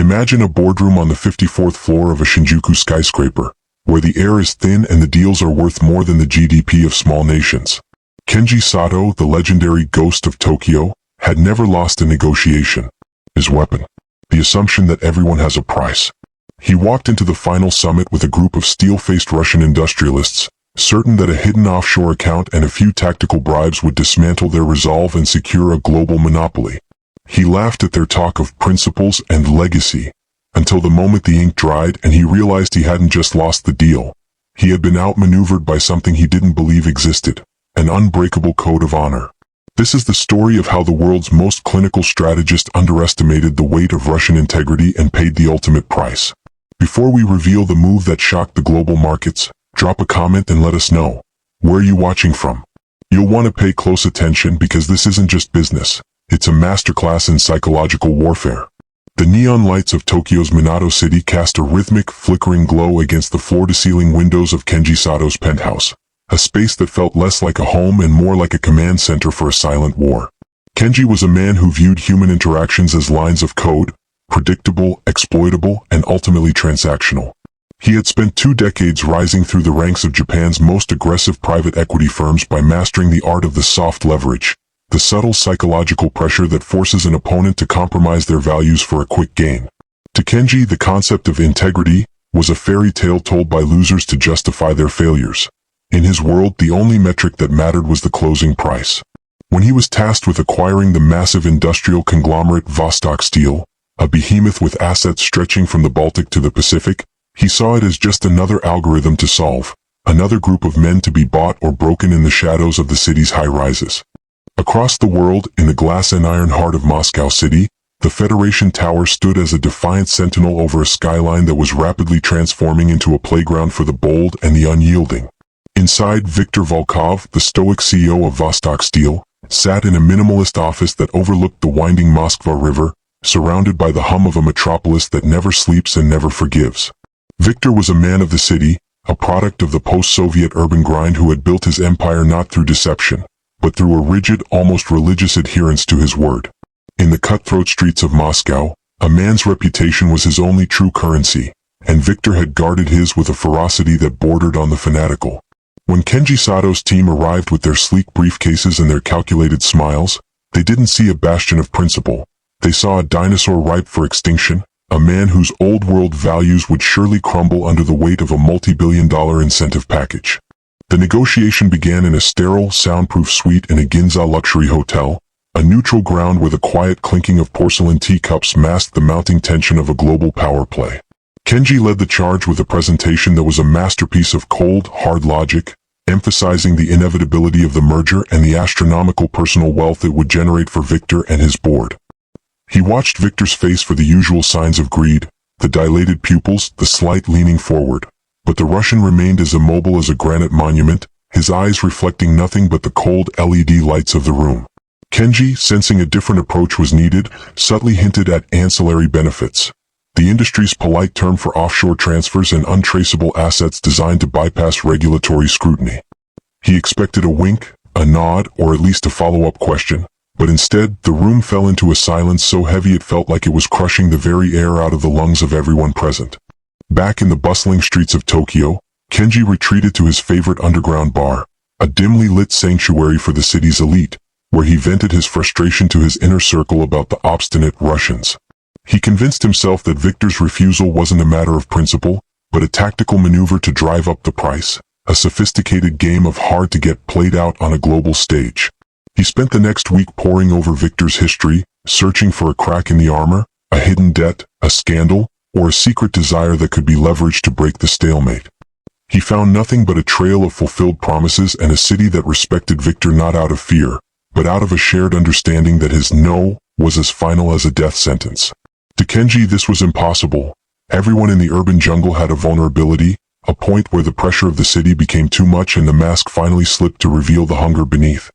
Imagine a boardroom on the 54th floor of a Shinjuku skyscraper, where the air is thin and the deals are worth more than the GDP of small nations. Kenji Sato, the legendary ghost of Tokyo, had never lost a negotiation. His weapon: the assumption that everyone has a price. He walked into the final summit with a group of steel-faced Russian industrialists, certain that a hidden offshore account and a few tactical bribes would dismantle their resolve and secure a global monopoly. He laughed at their talk of principles and legacy, until the moment the ink dried and he realized he hadn't just lost the deal. He had been outmaneuvered by something he didn't believe existed: an unbreakable code of honor. This is the story of how the world's most clinical strategist underestimated the weight of Russian integrity and paid the ultimate price. Before we reveal the move that shocked the global markets, drop a comment and let us know. Where are you watching from? You'll want to pay close attention because this isn't just business. It's a masterclass in psychological warfare. The neon lights of Tokyo's Minato City cast a rhythmic, flickering glow against the floor-to-ceiling windows of Kenji Sato's penthouse, a space that felt less like a home and more like a command center for a silent war. Kenji was a man who viewed human interactions as lines of code, predictable, exploitable, and ultimately transactional. He had spent 2 decades rising through the ranks of Japan's most aggressive private equity firms by mastering the art of the soft leverage, the subtle psychological pressure that forces an opponent to compromise their values for a quick gain. To Kenji, the concept of integrity was a fairy tale told by losers to justify their failures. In his world, the only metric that mattered was the closing price. When he was tasked with acquiring the massive industrial conglomerate Vostok Steel, a behemoth with assets stretching from the Baltic to the Pacific, he saw it as just another algorithm to solve, another group of men to be bought or broken in the shadows of the city's high-rises. Across the world, in the glass and iron heart of Moscow City, the Federation Tower stood as a defiant sentinel over a skyline that was rapidly transforming into a playground for the bold and the unyielding. Inside, Viktor Volkov, the stoic CEO of Vostok Steel, sat in a minimalist office that overlooked the winding Moskva River, surrounded by the hum of a metropolis that never sleeps and never forgives. Viktor was a man of the city, a product of the post-Soviet urban grind who had built his empire not through deception, but through a rigid, almost religious adherence to his word. In the cutthroat streets of Moscow, a man's reputation was his only true currency, and Viktor had guarded his with a ferocity that bordered on the fanatical. When Kenji Sato's team arrived with their sleek briefcases and their calculated smiles, they didn't see a bastion of principle. They saw a dinosaur ripe for extinction, a man whose old-world values would surely crumble under the weight of a multi-billion-dollar incentive package. The negotiation began in a sterile, soundproof suite in a Ginza luxury hotel, a neutral ground where the quiet clinking of porcelain teacups masked the mounting tension of a global power play. Kenji led the charge with a presentation that was a masterpiece of cold, hard logic, emphasizing the inevitability of the merger and the astronomical personal wealth it would generate for Viktor and his board. He watched Viktor's face for the usual signs of greed, the dilated pupils, the slight leaning forward. But the Russian remained as immobile as a granite monument, his eyes reflecting nothing but the cold LED lights of the room. Kenji, sensing a different approach was needed, subtly hinted at ancillary benefits, the industry's polite term for offshore transfers and untraceable assets designed to bypass regulatory scrutiny. He expected a wink, a nod, or at least a follow-up question. But instead, the room fell into a silence so heavy it felt like it was crushing the very air out of the lungs of everyone present. Back in the bustling streets of Tokyo, Kenji retreated to his favorite underground bar, a dimly lit sanctuary for the city's elite, where he vented his frustration to his inner circle about the obstinate Russians. He convinced himself that Viktor's refusal wasn't a matter of principle, but a tactical maneuver to drive up the price, a sophisticated game of hard to get played out on a global stage. He spent the next week poring over Viktor's history, searching for a crack in the armor, a hidden debt, a scandal, or a secret desire that could be leveraged to break the stalemate. He found nothing but a trail of fulfilled promises and a city that respected Viktor not out of fear, but out of a shared understanding that his no was as final as a death sentence. To Kenji, this was impossible. Everyone in the urban jungle had a vulnerability, a point where the pressure of the city became too much and the mask finally slipped to reveal the hunger beneath.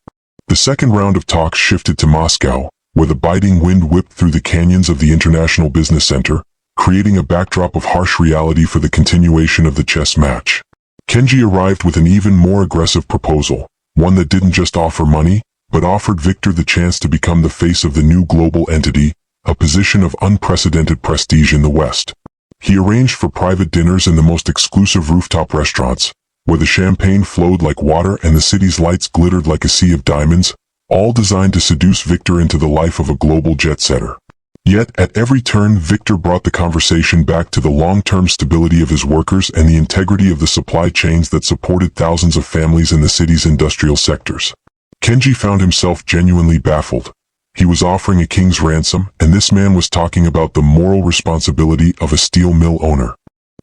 The second round of talks shifted to Moscow, where the biting wind whipped through the canyons of the International Business Center, creating a backdrop of harsh reality for the continuation of the chess match. Kenji arrived with an even more aggressive proposal, one that didn't just offer money, but offered Viktor the chance to become the face of the new global entity, a position of unprecedented prestige in the West. He arranged for private dinners in the most exclusive rooftop restaurants, where the champagne flowed like water and the city's lights glittered like a sea of diamonds, all designed to seduce Victor into the life of a global jet-setter. Yet, at every turn, Victor brought the conversation back to the long-term stability of his workers and the integrity of the supply chains that supported thousands of families in the city's industrial sectors. Kenji found himself genuinely baffled. He was offering a king's ransom, and this man was talking about the moral responsibility of a steel mill owner.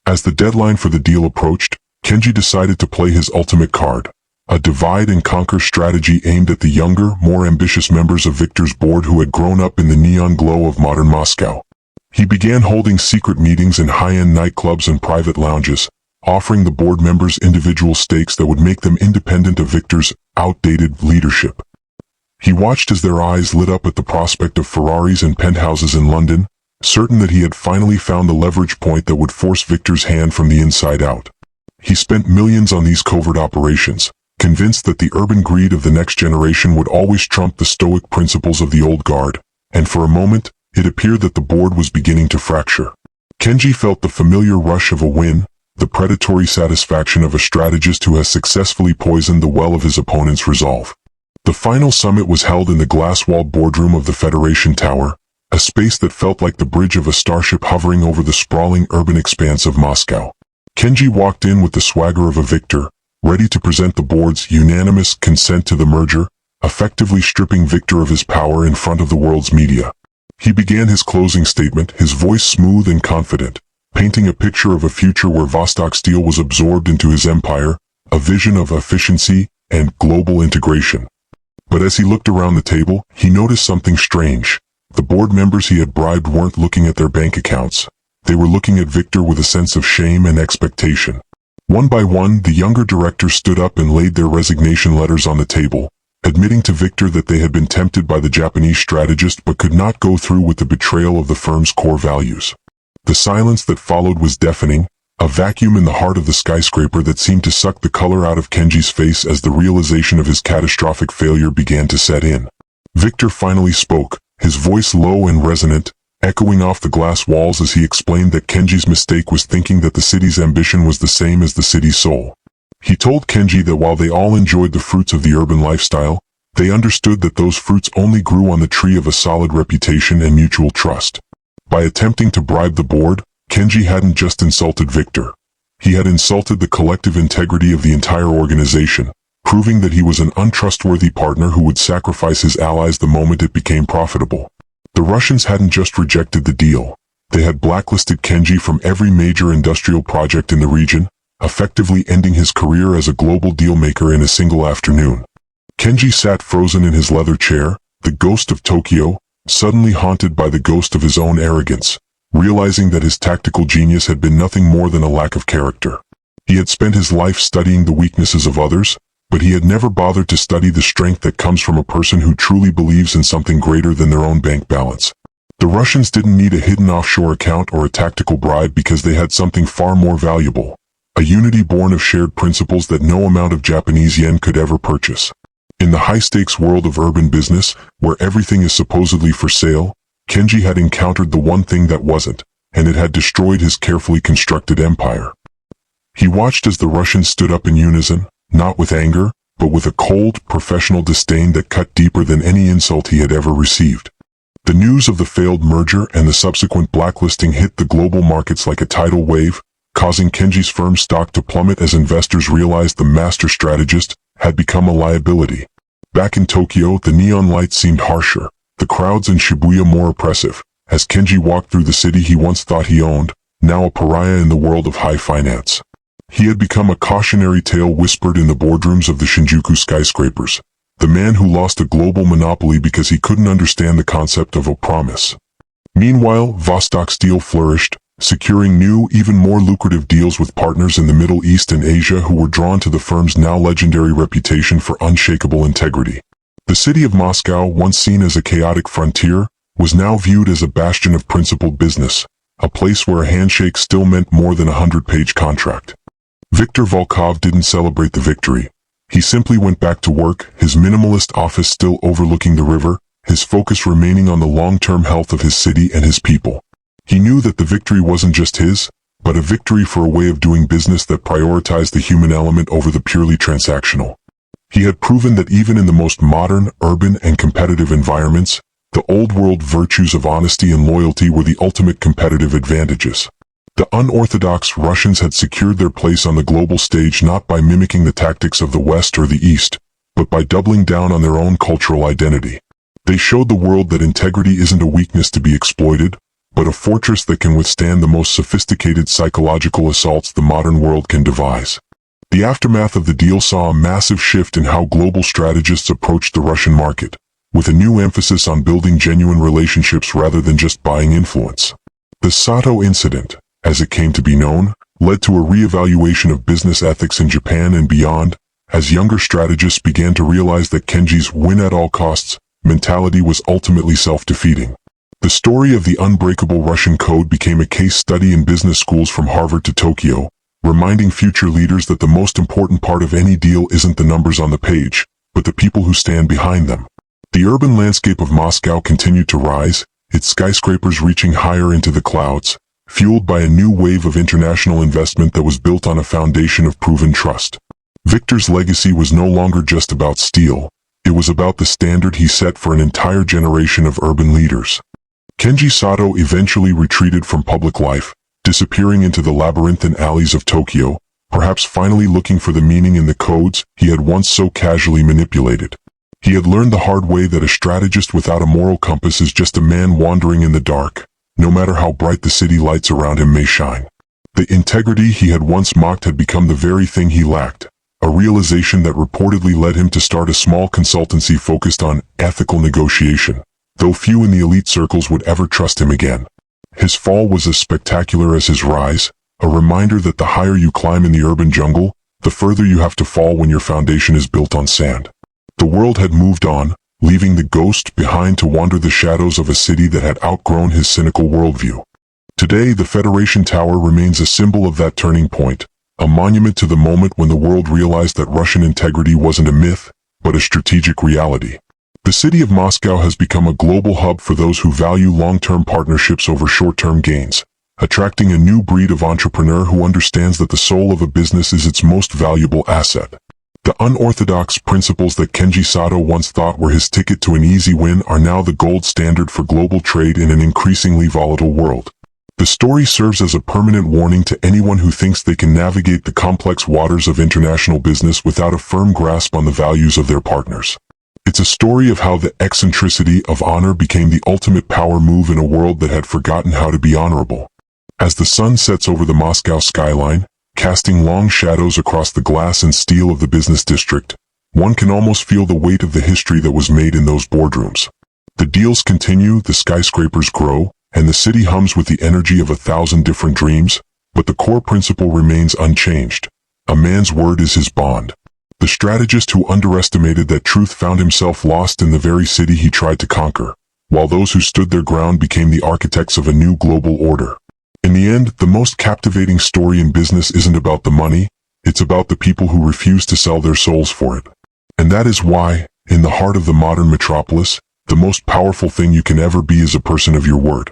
As the deadline for the deal approached, Kenji decided to play his ultimate card, a divide-and-conquer strategy aimed at the younger, more ambitious members of Victor's board who had grown up in the neon glow of modern Moscow. He began holding secret meetings in high-end nightclubs and private lounges, offering the board members individual stakes that would make them independent of Victor's outdated leadership. He watched as their eyes lit up at the prospect of Ferraris and penthouses in London, certain that he had finally found the leverage point that would force Victor's hand from the inside out. He spent millions on these covert operations, convinced that the urban greed of the next generation would always trump the stoic principles of the old guard, and for a moment, it appeared that the board was beginning to fracture. Kenji felt the familiar rush of a win, the predatory satisfaction of a strategist who has successfully poisoned the well of his opponent's resolve. The final summit was held in the glass-walled boardroom of the Federation Tower, a space that felt like the bridge of a starship hovering over the sprawling urban expanse of Moscow. Kenji walked in with the swagger of a victor, ready to present the board's unanimous consent to the merger, effectively stripping Victor of his power in front of the world's media. He began his closing statement, his voice smooth and confident, painting a picture of a future where Vostok Steel was absorbed into his empire, a vision of efficiency and global integration. But as he looked around the table, he noticed something strange. The board members he had bribed weren't looking at their bank accounts. They were looking at Victor with a sense of shame and expectation. One by one, the younger directors stood up and laid their resignation letters on the table, admitting to Victor that they had been tempted by the Japanese strategist but could not go through with the betrayal of the firm's core values. The silence that followed was deafening, a vacuum in the heart of the skyscraper that seemed to suck the color out of Kenji's face as the realization of his catastrophic failure began to set in. Victor finally spoke, his voice low and resonant, echoing off the glass walls as he explained that Kenji's mistake was thinking that the city's ambition was the same as the city's soul. He told Kenji that while they all enjoyed the fruits of the urban lifestyle, they understood that those fruits only grew on the tree of a solid reputation and mutual trust. By attempting to bribe the board, Kenji hadn't just insulted Victor. He had insulted the collective integrity of the entire organization, proving that he was an untrustworthy partner who would sacrifice his allies the moment it became profitable. The Russians hadn't just rejected the deal. They had blacklisted Kenji from every major industrial project in the region, effectively ending his career as a global dealmaker in a single afternoon. Kenji sat frozen in his leather chair, the ghost of Tokyo, suddenly haunted by the ghost of his own arrogance, realizing that his tactical genius had been nothing more than a lack of character. He had spent his life studying the weaknesses of others, but he had never bothered to study the strength that comes from a person who truly believes in something greater than their own bank balance. The Russians didn't need a hidden offshore account or a tactical bribe because they had something far more valuable, a unity born of shared principles that no amount of Japanese yen could ever purchase. In the high-stakes world of urban business, where everything is supposedly for sale, Kenji had encountered the one thing that wasn't, and it had destroyed his carefully constructed empire. He watched as the Russians stood up in unison, not with anger, but with a cold, professional disdain that cut deeper than any insult he had ever received. The news of the failed merger and the subsequent blacklisting hit the global markets like a tidal wave, causing Kenji's firm's stock to plummet as investors realized the master strategist had become a liability. Back in Tokyo, the neon lights seemed harsher, the crowds in Shibuya more oppressive, as Kenji walked through the city he once thought he owned, now a pariah in the world of high finance. He had become a cautionary tale whispered in the boardrooms of the Shinjuku skyscrapers, the man who lost a global monopoly because he couldn't understand the concept of a promise. Meanwhile, Vostok Steel flourished, securing new, even more lucrative deals with partners in the Middle East and Asia who were drawn to the firm's now legendary reputation for unshakable integrity. The city of Moscow, once seen as a chaotic frontier, was now viewed as a bastion of principled business, a place where a handshake still meant more than a 100-page contract. Viktor Volkov didn't celebrate the victory. He simply went back to work, his minimalist office still overlooking the river, his focus remaining on the long-term health of his city and his people. He knew that the victory wasn't just his, but a victory for a way of doing business that prioritized the human element over the purely transactional. He had proven that even in the most modern, urban, and competitive environments, the old-world virtues of honesty and loyalty were the ultimate competitive advantages. The unorthodox Russians had secured their place on the global stage not by mimicking the tactics of the West or the East, but by doubling down on their own cultural identity. They showed the world that integrity isn't a weakness to be exploited, but a fortress that can withstand the most sophisticated psychological assaults the modern world can devise. The aftermath of the deal saw a massive shift in how global strategists approached the Russian market, with a new emphasis on building genuine relationships rather than just buying influence. The Sato incident, as it came to be known, led to a re-evaluation of business ethics in Japan and beyond, as younger strategists began to realize that Kenji's win-at-all-costs mentality was ultimately self-defeating. The story of the unbreakable Russian code became a case study in business schools from Harvard to Tokyo, reminding future leaders that the most important part of any deal isn't the numbers on the page, but the people who stand behind them. The urban landscape of Moscow continued to rise, its skyscrapers reaching higher into the clouds, fueled by a new wave of international investment that was built on a foundation of proven trust. Victor's legacy was no longer just about steel, it was about the standard he set for an entire generation of urban leaders. Kenji Sato eventually retreated from public life, disappearing into the labyrinthine alleys of Tokyo, perhaps finally looking for the meaning in the codes he had once so casually manipulated. He had learned the hard way that a strategist without a moral compass is just a man wandering in the dark, no matter how bright the city lights around him may shine. The integrity he had once mocked had become the very thing he lacked, a realization that reportedly led him to start a small consultancy focused on ethical negotiation, though few in the elite circles would ever trust him again. His fall was as spectacular as his rise, a reminder that the higher you climb in the urban jungle, the further you have to fall when your foundation is built on sand. The world had moved on, leaving the ghost behind to wander the shadows of a city that had outgrown his cynical worldview. Today, the Federation Tower remains a symbol of that turning point, a monument to the moment when the world realized that Russian integrity wasn't a myth, but a strategic reality. The city of Moscow has become a global hub for those who value long-term partnerships over short-term gains, attracting a new breed of entrepreneur who understands that the soul of a business is its most valuable asset. The unorthodox principles that Kenji Sato once thought were his ticket to an easy win are now the gold standard for global trade in an increasingly volatile world. The story serves as a permanent warning to anyone who thinks they can navigate the complex waters of international business without a firm grasp on the values of their partners. It's a story of how the eccentricity of honor became the ultimate power move in a world that had forgotten how to be honorable. As the sun sets over the Moscow skyline, casting long shadows across the glass and steel of the business district, one can almost feel the weight of the history that was made in those boardrooms. The deals continue, the skyscrapers grow, and the city hums with the energy of 1,000 different dreams, but the core principle remains unchanged. A man's word is his bond. The strategist who underestimated that truth found himself lost in the very city he tried to conquer, while those who stood their ground became the architects of a new global order. In the end, the most captivating story in business isn't about the money, it's about the people who refuse to sell their souls for it. And that is why, in the heart of the modern metropolis, the most powerful thing you can ever be is a person of your word.